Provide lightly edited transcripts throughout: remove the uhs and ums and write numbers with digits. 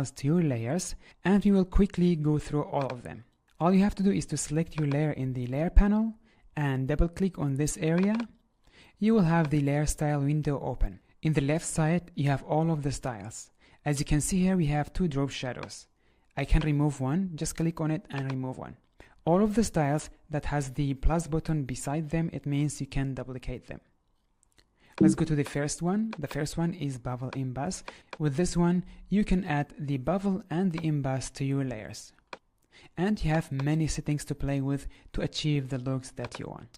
styles to your layers, and we will quickly go through all of them. All you have to do is to select your layer in the layer panel and double click on this area. You will have the layer style window open. In the left side, you have all of the styles. As you can see here, we have two drop shadows. I can remove one, just click on it and remove one. All of the styles that has the plus button beside them, it means you can duplicate them. Let's go to the first one. The first one is Bevel Emboss. With this one, you can add the bevel and the emboss to your layers. And you have many settings to play with to achieve the looks that you want.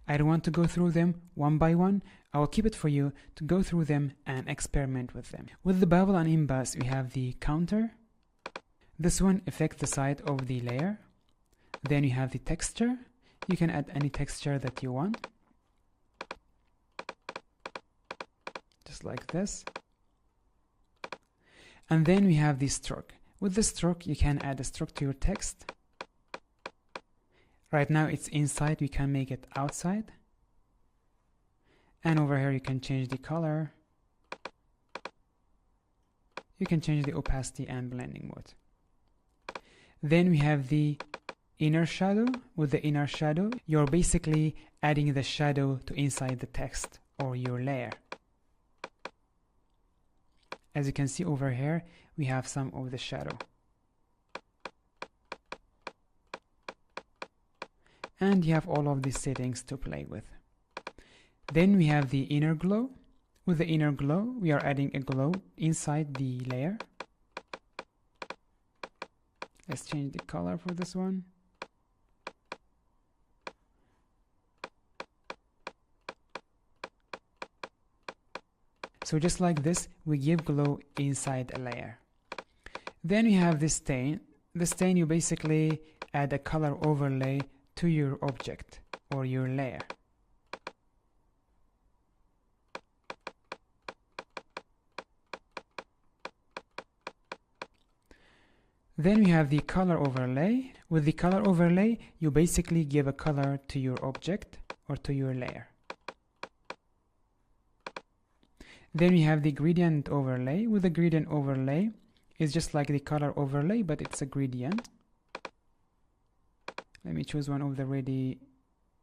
I don't want to go through them one by one. I will keep it for you to go through them and experiment with them. With the bevel and emboss, we have the counter. This one affects the side of the layer. Then you have the texture. You can add any texture that you want. Just like this. And then we have the stroke. With the stroke, you can add a stroke to your text. Right now it's inside, we can make it outside. And over here you can change the color. You can change the opacity and blending mode. Then we have the inner shadow. With the inner shadow, you're basically adding the shadow to inside the text or your layer. As you can see over here, we have some of the shadow. And you have all of these settings to play with. Then we have the inner glow. With the inner glow, we are adding a glow inside the layer. Let's change the color for this one. So just like this, we give glow inside a layer. Then we have the stain. The stain, you basically add a color overlay to your object or your layer. Then we have the color overlay. With the color overlay, you basically give a color to your object or to your layer. Then we have the gradient overlay. With the gradient overlay, it's just like the color overlay, but it's a gradient. Let me choose one of the ready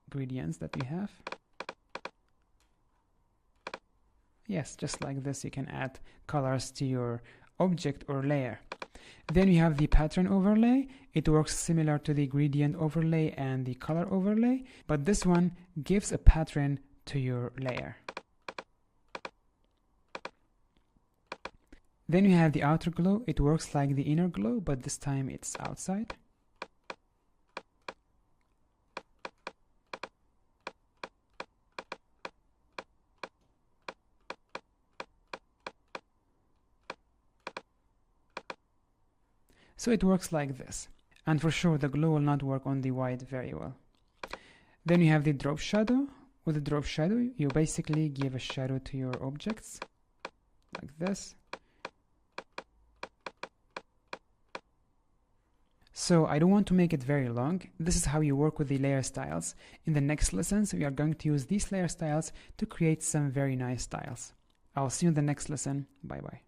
gradients that we have. Yes, just like this, you can add colors to your object or layer. Then we have the pattern overlay. It works similar to the gradient overlay and the color overlay, but this one gives a pattern to your layer. Then we have the outer glow. It works like the inner glow, but this time it's outside. So it works like this. And for sure, the glow will not work on the white very well. Then you have the drop shadow. With the drop shadow, you basically give a shadow to your objects, like this. So I don't want to make it very long. This is how you work with the layer styles. In the next lessons, we are going to use these layer styles to create some very nice styles. I'll see you in the next lesson. Bye bye.